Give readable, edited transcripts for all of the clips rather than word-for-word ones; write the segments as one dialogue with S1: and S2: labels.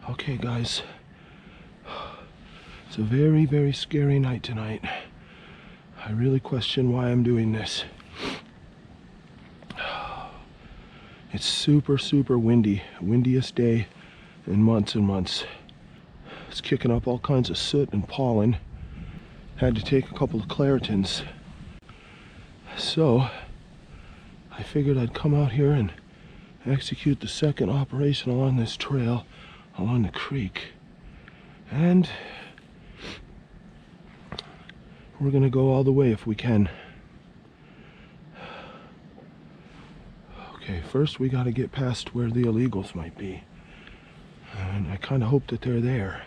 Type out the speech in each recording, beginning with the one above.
S1: Okay, guys. It's a very, very scary night tonight. I really question why I'm doing this. It's super, super windy. Windiest day in months and months. It's kicking up all kinds of soot and pollen. Had to take a couple of Claritins. So, I figured I'd come out here and execute the second operation along this trail, along the creek. And we're gonna go all the way if we can. Okay, first we gotta get past where the illegals might be. And I kinda hope that they're there.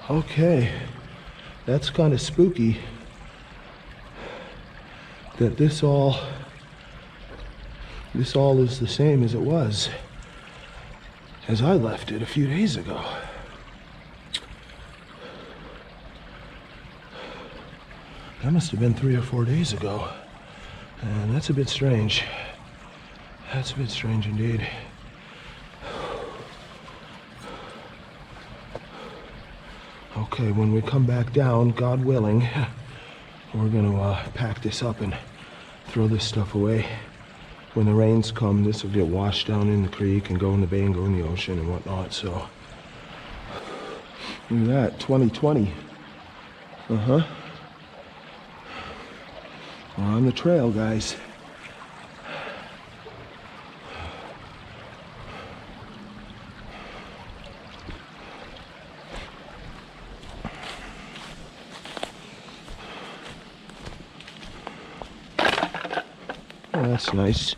S1: Okay, that's kind of spooky that this all is the same as it was as I left it a few days ago. That must have been 3 or 4 days ago, and that's a bit strange. That's a bit strange indeed. Okay, when we come back down, God willing, we're gonna pack this up and throw this stuff away. When the rains come, this will get washed down in the creek and go in the bay and go in the ocean and whatnot, so. Look at that, 2020. We're on the trail, guys. Oh, that's nice.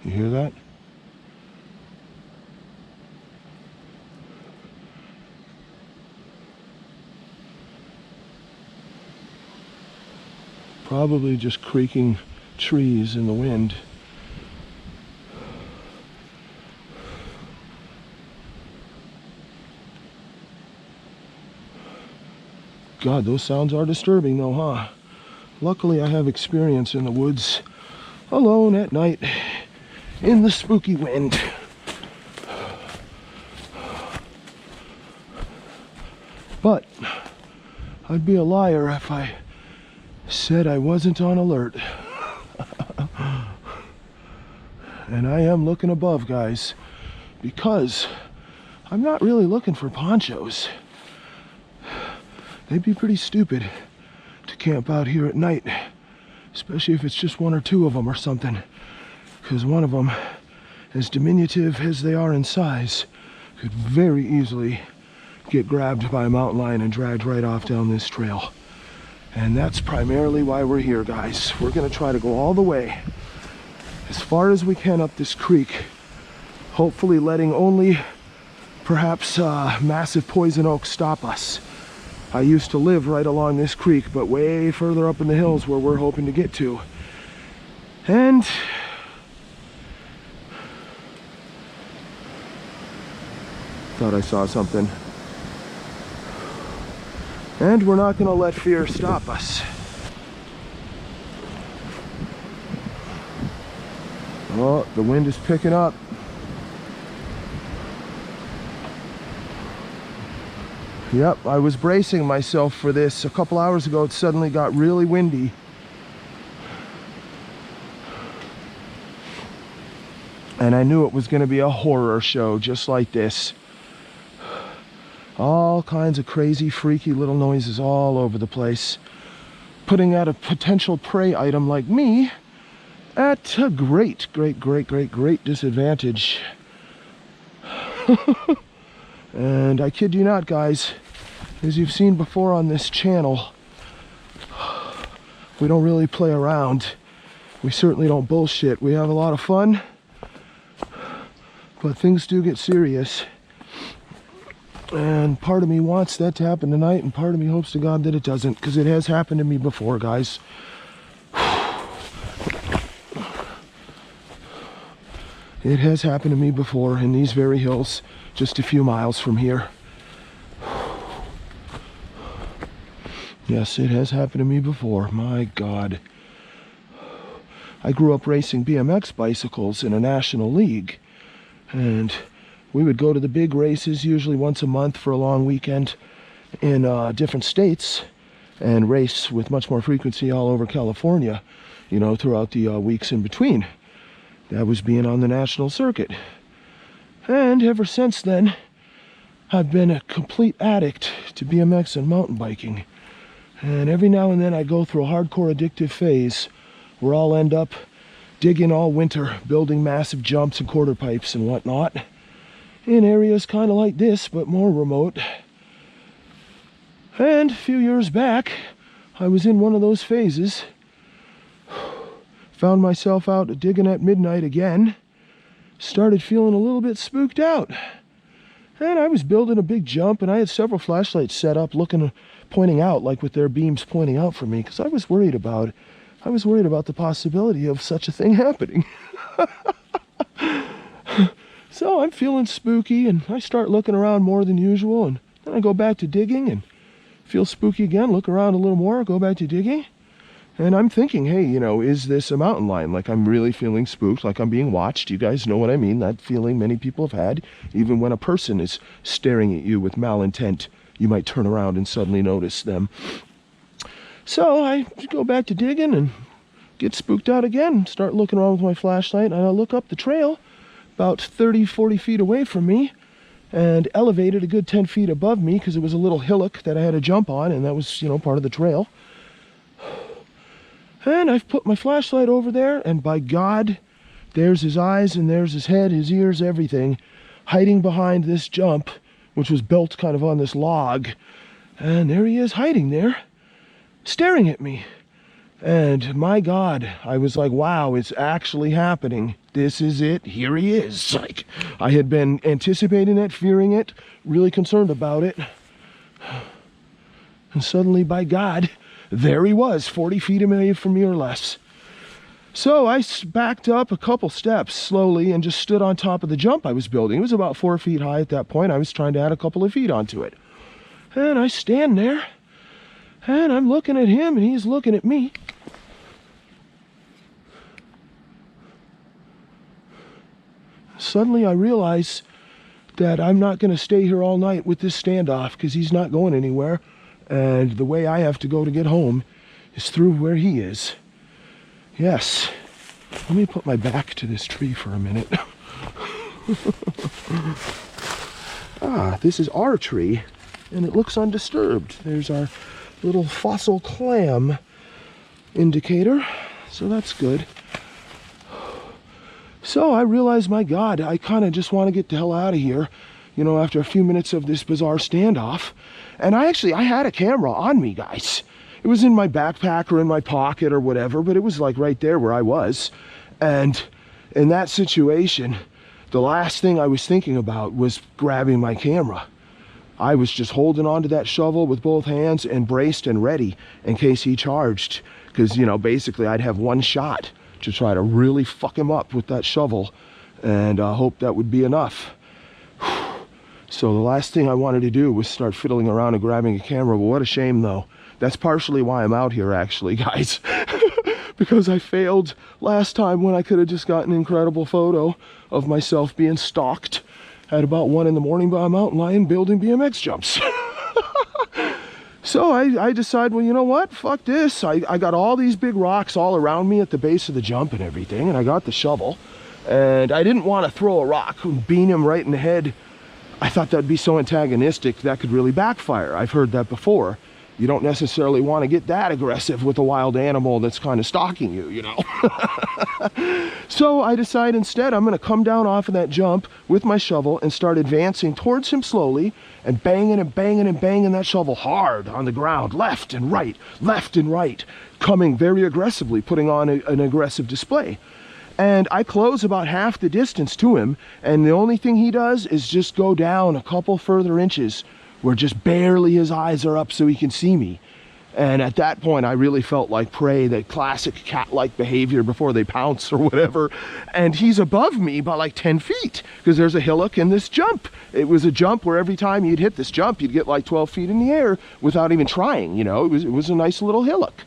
S1: You hear that? Probably just creaking trees in the wind. God, those sounds are disturbing though, huh? Luckily I have experience in the woods alone at night in the spooky wind. But I'd be a liar if I said I wasn't on alert. And I am looking above, guys, because I'm not really looking for ponchos. They'd be pretty stupid to camp out here at night, especially if it's just 1 or 2 of them or something, because one of them, as diminutive as they are in size, could very easily get grabbed by a mountain lion and dragged right off down this trail. And that's primarily why we're here, guys. We're gonna try to go all the way as far as we can up this creek, hopefully letting only perhaps massive poison oaks stop us. I used to live right along this creek, but way further up in the hills where we're hoping to get to. And thought I saw something. And we're not going to let fear stop us. Oh, the wind is picking up. Yep, I was bracing myself for this. A couple hours ago, it suddenly got really windy. And I knew it was going to be a horror show just like this. All kinds of crazy, freaky little noises all over the place, putting out a potential prey item like me at a great disadvantage. And I kid you not, guys, as you've seen before on this channel, we don't really play around. We certainly don't bullshit. We have a lot of fun, but things do get serious. And part of me wants that to happen tonight, and part of me hopes to God that it doesn't, because it has happened to me before, guys. It has happened to me before in these very hills, just a few miles from here. Yes, it has happened to me before. My God. I grew up racing BMX bicycles in a national league, and we would go to the big races usually once a month for a long weekend in different states, and race with much more frequency all over California, you know, throughout the weeks in between. That was being on the national circuit. And ever since then, I've been a complete addict to BMX and mountain biking. And every now and then I go through a hardcore addictive phase where I'll end up digging all winter, building massive jumps and quarter pipes and whatnot in areas kind of like this, but more remote. And a few years back, I was in one of those phases. Found myself out digging at midnight again. Started feeling a little bit spooked out. And I was building a big jump, and I had several flashlights set up pointing out, like with their beams pointing out for me, because I was worried about the possibility of such a thing happening. So I'm feeling spooky, and I start looking around more than usual, and then I go back to digging and feel spooky again, look around a little more, go back to digging. And I'm thinking, hey, you know, is this a mountain lion? Like, I'm really feeling spooked, like I'm being watched. You guys know what I mean, that feeling many people have had. Even when a person is staring at you with malintent, you might turn around and suddenly notice them. So I go back to digging and get spooked out again, start looking around with my flashlight, and I look up the trail about 30, 40 feet away from me, and elevated a good 10 feet above me, because it was a little hillock that I had to jump on, and that was, you know, part of the trail. And I've put my flashlight over there, and by God, there's his eyes, and there's his head, his ears, everything, hiding behind this jump, which was built kind of on this log. And there he is, hiding there, staring at me. And my God, I was like, wow, it's actually happening. This is it. Here he is. Like, I had been anticipating it, fearing it, really concerned about it. And suddenly, by God, there he was, 40 feet away from me or less. So I backed up a couple steps slowly and just stood on top of the jump I was building. It was about 4 feet high at that point. I was trying to add a couple of feet onto it. And I stand there, and I'm looking at him, and he's looking at me. Suddenly I realize that I'm not going to stay here all night with this standoff, because he's not going anywhere. And the way I have to go to get home is through where he is. Yes. Let me put my back to this tree for a minute. This is our tree, and it looks undisturbed. There's our little fossil clam indicator, so that's good. So I realized, my God, I kind of just want to get the hell out of here, you know, after a few minutes of this bizarre standoff. And I had a camera on me, guys. It was in my backpack or in my pocket or whatever, but it was like right there where I was. And in that situation, the last thing I was thinking about was grabbing my camera. I was just holding onto that shovel with both hands and braced and ready in case he charged. Because, you know, basically I'd have one shot to try to really fuck him up with that shovel, and hope that would be enough. So the last thing I wanted to do was start fiddling around and grabbing a camera. But what a shame, though. That's partially why I'm out here, actually, guys. Because I failed last time when I could have just got an incredible photo of myself being stalked at about 1 in the morning by a mountain lion building BMX jumps. So I decided, well, you know what? Fuck this. I got all these big rocks all around me at the base of the jump and everything, and I got the shovel. And I didn't want to throw a rock and bean him right in the head. I thought that'd be so antagonistic that could really backfire. I've heard that before. You don't necessarily want to get that aggressive with a wild animal that's kind of stalking you, you know. So I decide instead I'm going to come down off of that jump with my shovel and start advancing towards him slowly and banging and banging and banging that shovel hard on the ground, left and right, coming very aggressively, putting on an aggressive display. And I close about half the distance to him, and the only thing he does is just go down a couple further inches where just barely his eyes are up so he can see me. And at that point, I really felt like prey, that classic cat-like behavior before they pounce or whatever. And he's above me by like 10 feet because there's a hillock in this jump. It was a jump where every time you'd hit this jump, you'd get like 12 feet in the air without even trying, you know. It was a nice little hillock.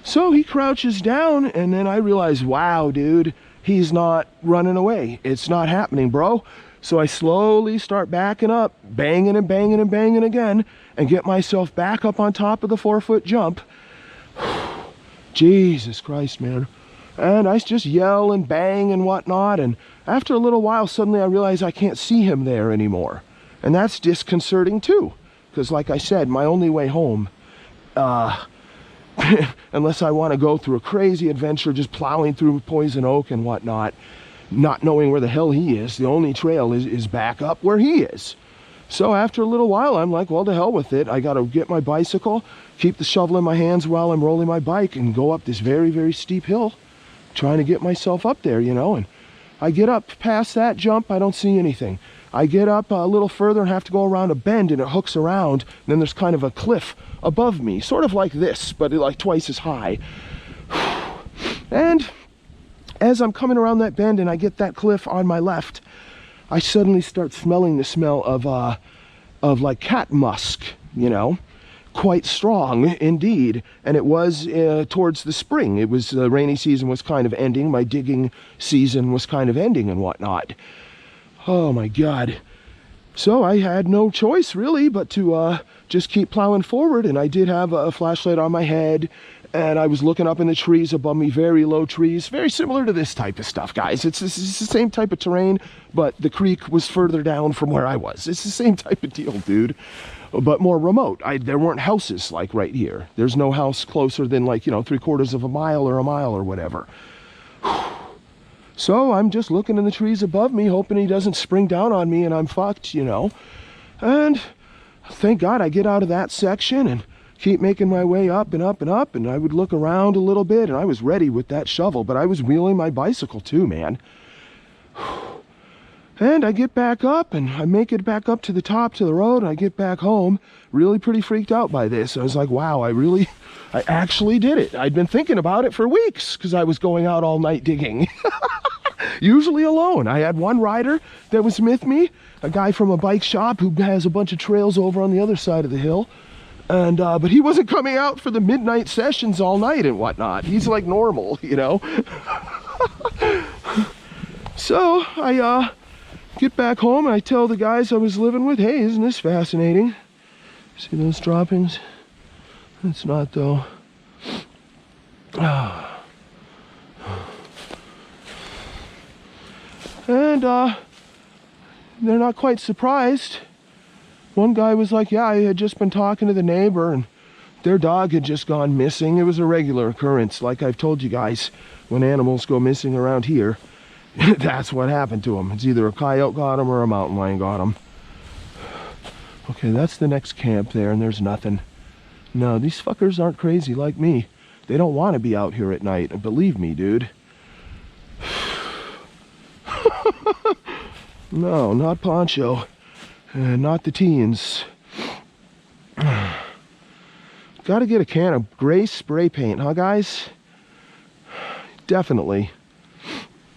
S1: So he crouches down, and then I realize, wow, dude, he's not running away. It's not happening, bro. So I slowly start backing up, banging and banging and banging again, and get myself back up on top of the 4-foot jump. Jesus Christ, man. And I just yell and bang and whatnot, and after a little while, suddenly I realize I can't see him there anymore. And that's disconcerting too, because like I said, my only way home, unless I want to go through a crazy adventure just plowing through poison oak and whatnot, not knowing where the hell he is, the only trail is back up where he is. So after a little while, I'm like, well, to hell with it. I got to get my bicycle, keep the shovel in my hands while I'm rolling my bike, and go up this very, very steep hill, trying to get myself up there, you know. And I get up past that jump, I don't see anything. I get up a little further and have to go around a bend, and it hooks around, and then there's kind of a cliff above me, sort of like this, but like twice as high. And as I'm coming around that bend and I get that cliff on my left, I suddenly start smelling the smell of like cat musk, you know, quite strong indeed. And it was towards the spring. It was the rainy season was kind of ending. My digging season was kind of ending and whatnot. Oh my God. So I had no choice really but to just keep plowing forward. And I did have a flashlight on my head, and I was looking up in the trees above me, very low trees, very similar to this type of stuff, guys. It's the same type of terrain, but the creek was further down from where I was. It's the same type of deal, dude, but more remote. There weren't houses like right here. There's no house closer than like, you know, 3/4 of a mile or whatever. So I'm just looking in the trees above me, hoping he doesn't spring down on me and I'm fucked, you know. And thank God I get out of that section and keep making my way up and up and up, and I would look around a little bit, and I was ready with that shovel, but I was wheeling my bicycle too, man. And I get back up, and I make it back up to the top to the road, and I get back home, really pretty freaked out by this. I was like, wow, I actually did it. I'd been thinking about it for weeks, because I was going out all night digging. Usually alone. I had one rider that was with me, a guy from a bike shop who has a bunch of trails over on the other side of the hill. And but he wasn't coming out for the midnight sessions all night and whatnot. He's like normal, you know. So I get back home and I tell the guys I was living with, hey, isn't this fascinating? See those droppings? It's not though. And they're not quite surprised. One guy was like, yeah, I had just been talking to the neighbor and their dog had just gone missing. It was a regular occurrence. Like I've told you guys, when animals go missing around here, that's what happened to them. It's either a coyote got them or a mountain lion got them. Okay, that's the next camp there, and there's nothing. No, these fuckers aren't crazy like me. They don't want to be out here at night. Believe me, dude. No, not Poncho. And not the teens. Gotta get a can of gray spray paint, huh guys? Definitely.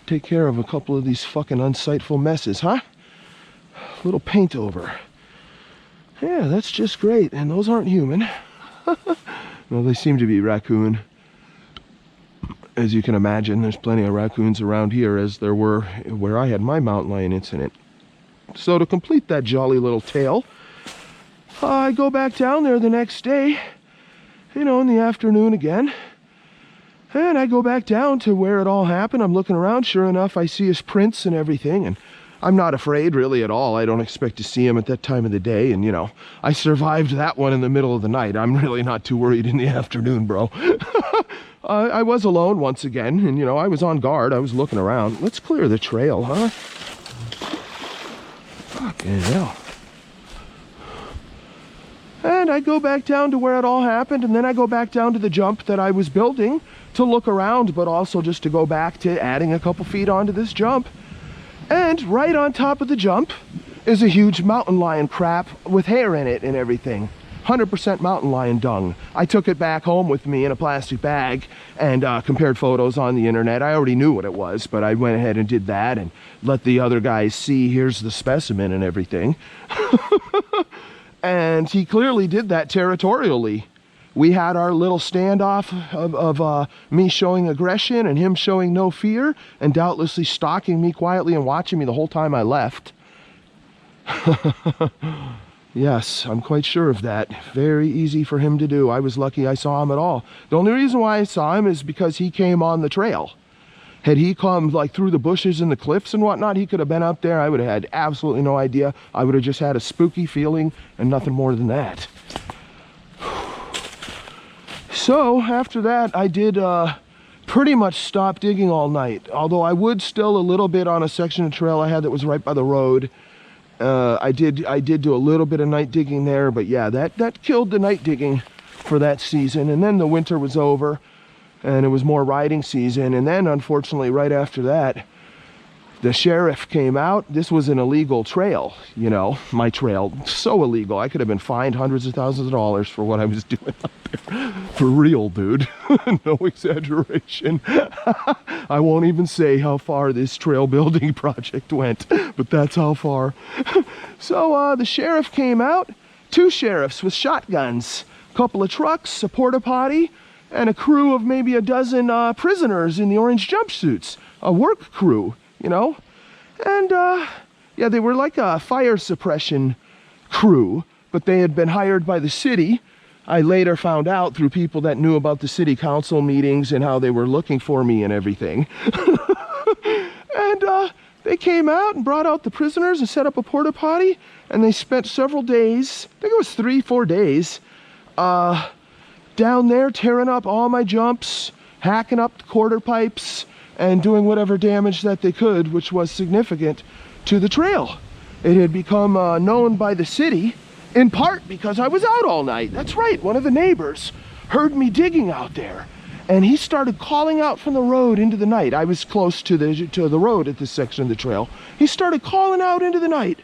S1: Take care of a couple of these fucking unsightful messes, huh? Little paint over. Yeah, that's just great. And those aren't human. Well, they seem to be raccoon. As you can imagine, there's plenty of raccoons around here, as there were where I had my mountain lion incident. So to complete that jolly little tale, I go back down there the next day, you know, in the afternoon again. And I go back down to where it all happened. I'm looking around. Sure enough, I see his prints and everything. And I'm not afraid really at all. I don't expect to see him at that time of the day. And, you know, I survived that one in the middle of the night. I'm really not too worried in the afternoon, bro. I was alone once again. And, you know, I was on guard. I was looking around. Let's clear the trail, huh? Fucking hell. And I go back down to where it all happened. And then I go back down to the jump that I was building to look around, but also just to go back to adding a couple feet onto this jump. And right on top of the jump is a huge mountain lion crap with hair in it and everything. 100% mountain lion dung. I took it back home with me in a plastic bag and compared photos on the internet. I already knew what it was, but I went ahead and did that and let the other guys see, here's the specimen and everything. And he clearly did that territorially. We had our little standoff of me showing aggression and him showing no fear and doubtlessly stalking me quietly and watching me the whole time I left. Yes, I'm quite sure of that. Very easy for him to do. I was lucky I saw him at all. The only reason why I saw him is because he came on the trail. Had he come like through the bushes and the cliffs and whatnot, he could have been up there. I would have had absolutely no idea. I would have just had a spooky feeling and nothing more than that. So after that, I did pretty much stop digging all night. Although I would still a little bit on a section of trail I had that was right by the road. I did do a little bit of night digging there, but yeah, that killed the night digging for that season. And then the winter was over and it was more riding season. And then unfortunately, right after that, the sheriff came out. This was an illegal trail, you know, my trail. So illegal. I could have been fined hundreds of thousands of dollars for what I was doing up there. For real, dude. No exaggeration. I won't even say how far this trail building project went, but that's how far. So the sheriff came out. 2 sheriffs with shotguns, a couple of trucks, a porta potty, and a crew of maybe a dozen prisoners in the orange jumpsuits. A work crew. You know, and yeah, they were like a fire suppression crew, but they had been hired by the city. I later found out through people that knew about the city council meetings and how they were looking for me and everything. And they came out and brought out the prisoners and set up a porta potty, and they spent several days, I think it was 3-4 days, down there tearing up all my jumps, hacking up the quarter pipes, and doing whatever damage that they could, which was significant to the trail. It had become known by the city, in part because I was out all night. That's right, one of the neighbors heard me digging out there, and he started calling out from the road into the night. I was close to the road at this section of the trail. He started calling out into the night,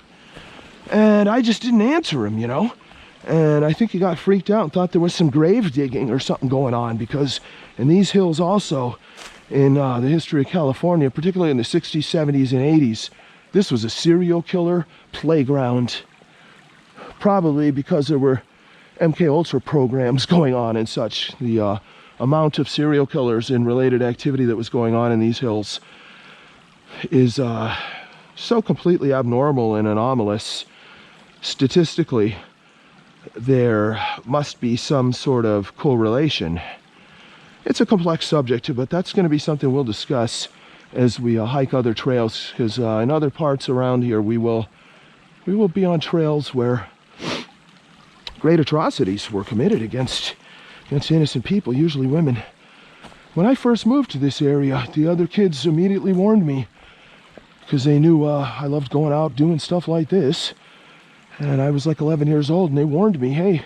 S1: and I just didn't answer him, you know. And I think he got freaked out and thought there was some grave digging or something going on, because in these hills also, in the history of California, particularly in the 60s, 70s, and 80s, this was a serial killer playground. Probably because there were MK Ultra programs going on and such. The amount of serial killers and related activity that was going on in these hills is so completely abnormal and anomalous. Statistically, there must be some sort of correlation. It's a complex subject, but that's going to be something we'll discuss as we hike other trails, because in other parts around here we will be on trails where great atrocities were committed against innocent people, usually women. When I first moved to this area, the other kids immediately warned me, because they knew I loved going out doing stuff like this, and I was like 11 years old, and they warned me, hey,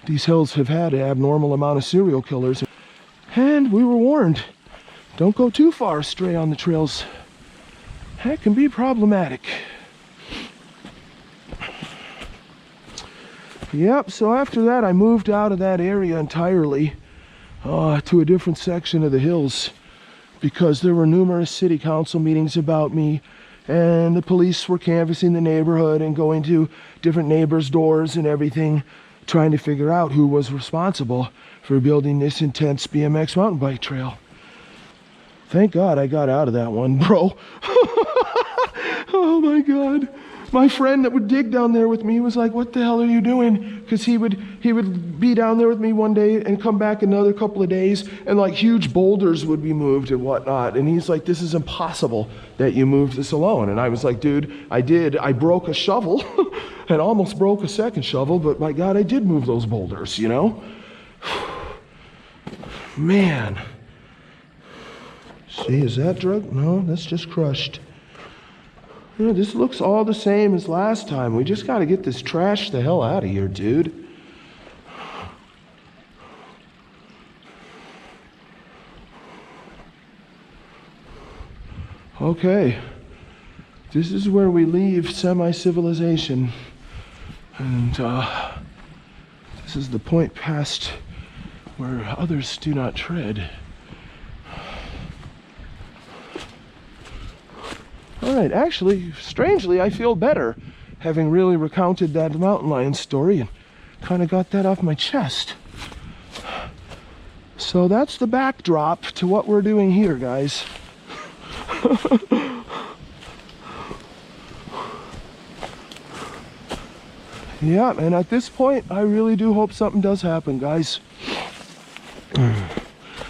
S1: these hills have had an abnormal amount of serial killers, and we were warned, don't go too far astray on the trails that can be problematic. Yep, so after that I moved out of that area entirely to a different section of the hills because there were numerous city council meetings about me, and the police were canvassing the neighborhood and going to different neighbors' doors and everything, trying to figure out who was responsible for building this intense BMX mountain bike trail. Thank God I got out of that one, bro. Oh my God. My friend that would dig down there with me was like, what the hell are you doing? Because he would be down there with me one day and come back another couple of days, and like huge boulders would be moved and whatnot. And he's like, this is impossible that you moved this alone. And I was like, dude, I broke a shovel and almost broke a second shovel, but my God, I did move those boulders, you know? Man. See, is that drug? No, that's just crushed. You know, this looks all the same as last time. We just got to get this trash the hell out of here, dude. Okay. This is where we leave semi-civilization. And this is the point past where others do not tread. All right, actually, strangely, I feel better having really recounted that mountain lion story and kind of got that off my chest. So that's the backdrop to what we're doing here, guys. Yeah, and at this point, I really do hope something does happen, guys.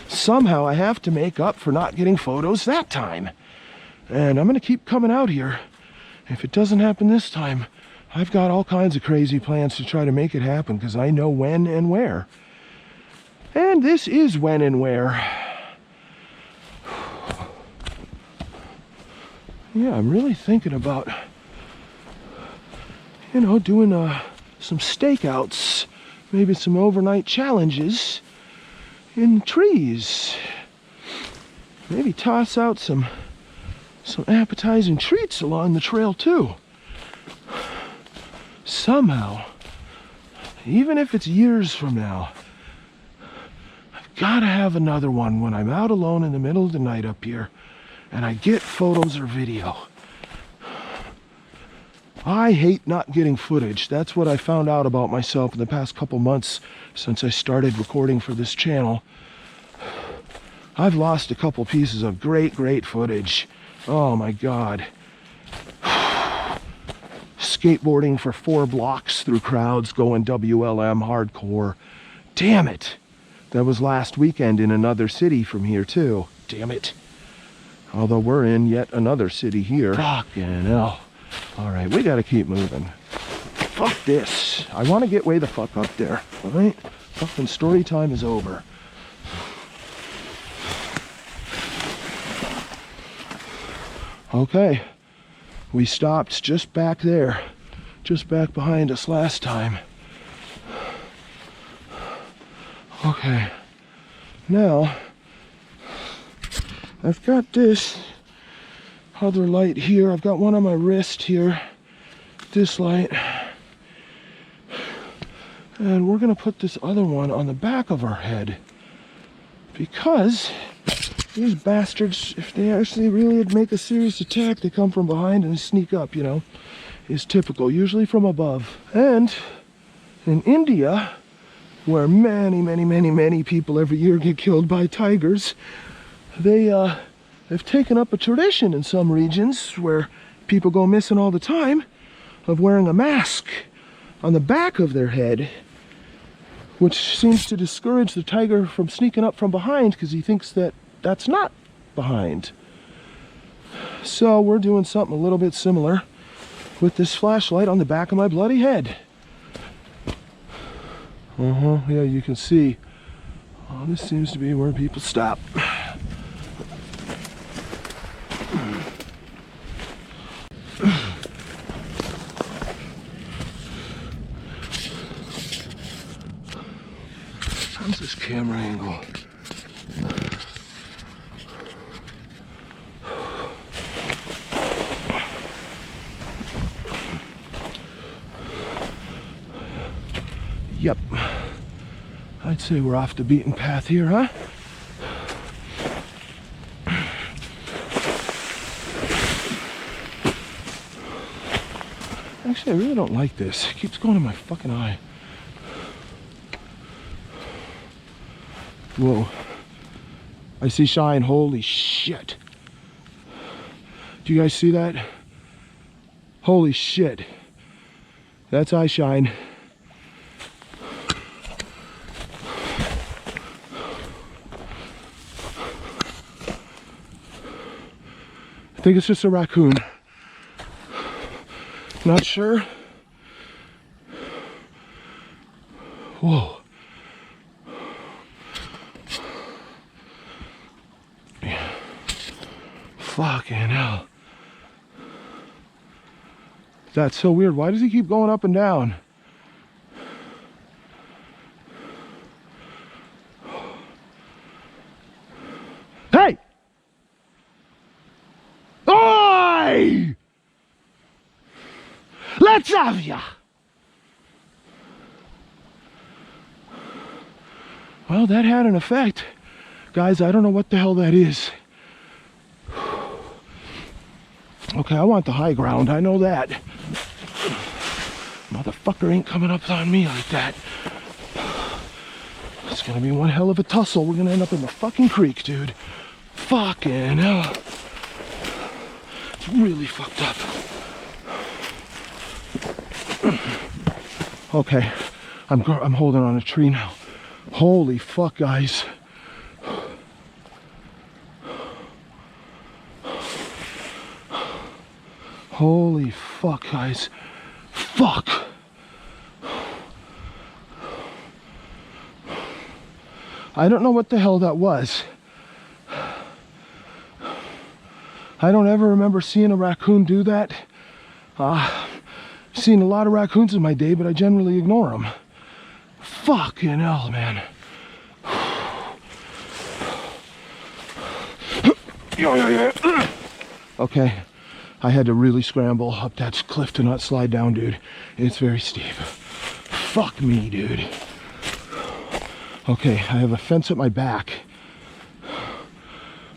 S1: Somehow I have to make up for not getting photos that time. And I'm going to keep coming out here. If it doesn't happen this time, I've got all kinds of crazy plans to try to make it happen because I know when and where. And this is when and where. Yeah, I'm really thinking about, you know, doing some stakeouts, maybe some overnight challenges in trees. Maybe toss out some appetizing treats along the trail too. Somehow, even if it's years from now, I've got to have another one when I'm out alone in the middle of the night up here and I get photos or video. I hate not getting footage. That's what I found out about myself in the past couple months since I started recording for this channel. I've lost a couple pieces of great footage. Oh my God. Skateboarding for 4 blocks through crowds going WLM hardcore. Damn it. That was last weekend in another city from here too. Damn it. Although we're in yet another city here. Fucking hell. All right, we gotta keep moving. Fuck this. I want to get way the fuck up there. All right? Fucking story time is over. Okay, we stopped just back there, just back behind us last time. Okay, now I've got this other light here. I've got one on my wrist here, this light, and we're gonna put this other one on the back of our head because these bastards, if they actually really make a serious attack, they come from behind and sneak up, you know. Is typical, usually from above. And in India, where many people every year get killed by tigers, they've taken up a tradition in some regions where people go missing all the time of wearing a mask on the back of their head, which seems to discourage the tiger from sneaking up from behind because he thinks that that's not behind. So we're doing something a little bit similar with this flashlight on the back of my bloody head. Yeah, you can see. Oh, this seems to be where people stop. How's this camera angle? Yep. I'd say we're off the beaten path here, huh? Actually, I really don't like this. It keeps going in my fucking eye. Whoa. I see shine. Holy shit. Do you guys see that? Holy shit. That's eye shine. I think it's just a raccoon. Not sure. Whoa. Yeah. Fucking hell. That's so weird. Why does he keep going up and down? Hey! Oi! Let's have ya! Well, that had an effect. Guys, I don't know what the hell that is. Okay, I want the high ground, I know that. Motherfucker ain't coming up on me like that. It's gonna be one hell of a tussle. We're gonna end up in the fucking creek, dude. Fucking hell. It's really fucked up. Okay, I'm holding on a tree now. Holy fuck, guys. Holy fuck, guys. Fuck. I don't know what the hell that was. I don't ever remember seeing a raccoon do that. I've seen a lot of raccoons in my day, but I generally ignore them. Fucking hell, man. Okay, I had to really scramble up that cliff to not slide down, dude. It's very steep. Fuck me, dude. Okay, I have a fence at my back.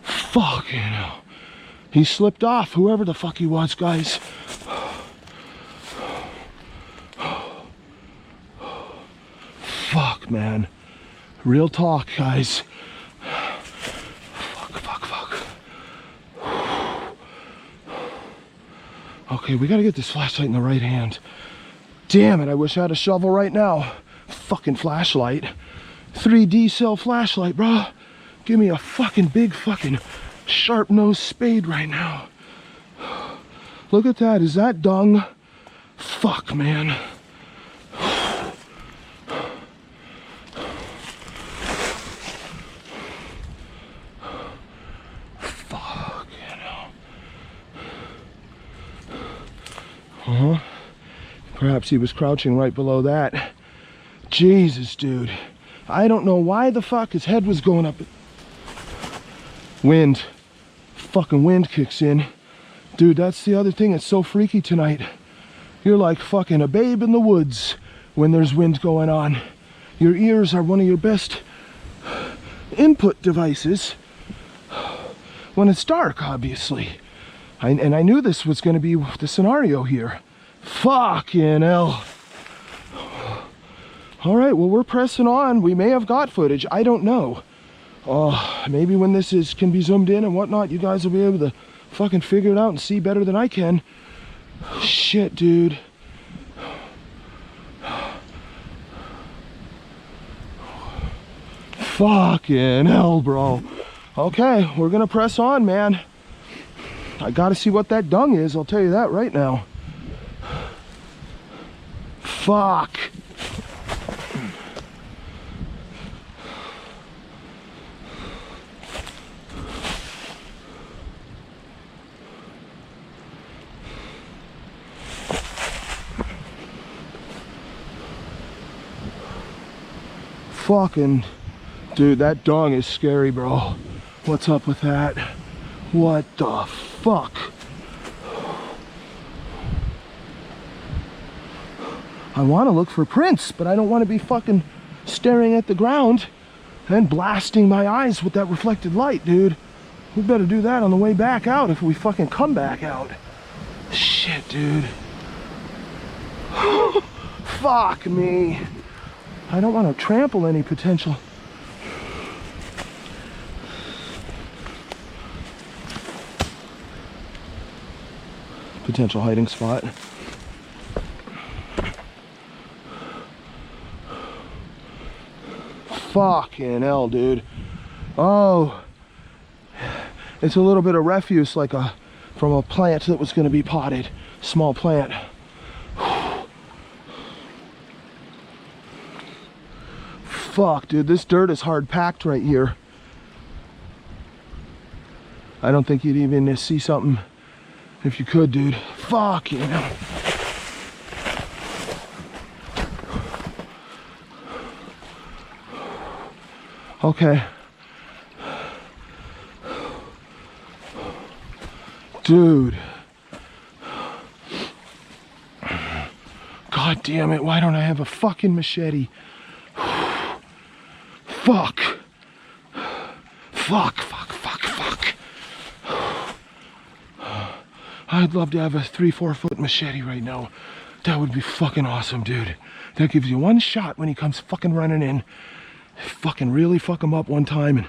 S1: Fucking hell. He slipped off, whoever the fuck he was, guys. Fuck, man. Real talk, guys. Fuck. Okay, we gotta get this flashlight in the right hand. Damn it, I wish I had a shovel right now. Fucking flashlight. 3D cell flashlight, bro. Give me a fucking big fucking sharp-nosed spade right now. Look at that. Is that dung? Fuck, man. Perhaps he was crouching right below that. Jesus, dude. I don't know why the fuck his head was going up. Wind. Fucking wind kicks in. Dude, that's the other thing that's so freaky tonight. You're like fucking a babe in the woods when there's wind going on. Your ears are one of your best input devices when it's dark, obviously. And I knew this was going to be the scenario here. Fucking hell. All right, well, we're pressing on. We may have got footage. I don't know. Maybe when this can be zoomed in and whatnot, you guys will be able to fucking figure it out and see better than I can. Shit, dude. Fucking hell, bro. Okay, we're gonna press on, man. I gotta see what that dung is, I'll tell you that right now. Fuck. Fucking dude, that dung is scary, bro. What's up with that? What the fuck? I want to look for prints, but I don't want to be fucking staring at the ground and blasting my eyes with that reflected light, dude. We better do that on the way back out if we fucking come back out. Shit, dude. Fuck me. I don't want to trample any potential. Potential hiding spot. Fucking hell, dude. Oh, it's a little bit of refuse, like from a plant that was going to be potted. Small plant. Fuck, dude, this dirt is hard packed right here. I don't think you'd even see something if you could, dude. Fuck, you know. Okay. Dude. God damn it, why don't I have a fucking machete? Fuck. Fuck, fuck, fuck, fuck. I'd love to have a 3-4 foot machete right now. That would be fucking awesome, dude. That gives you one shot when he comes fucking running in. Fucking really fuck him up one time, and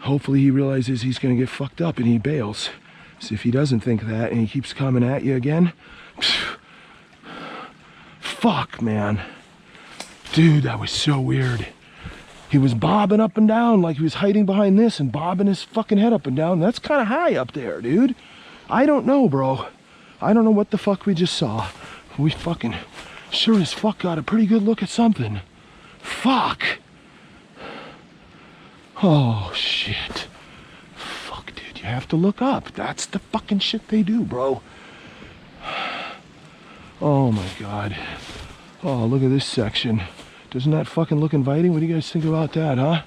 S1: hopefully he realizes he's gonna get fucked up and he bails. So if he doesn't think that and he keeps coming at you again, fuck, man. Dude, that was so weird. He was bobbing up and down like he was hiding behind this and bobbing his fucking head up and down. That's kind of high up there, dude. I don't know, bro. I don't know what the fuck we just saw. We fucking sure as fuck got a pretty good look at something. Fuck. Oh, shit. Fuck, dude, you have to look up. That's the fucking shit they do, bro. Oh, my God. Oh, look at this section. Doesn't that fucking look inviting? What do you guys think about that, huh?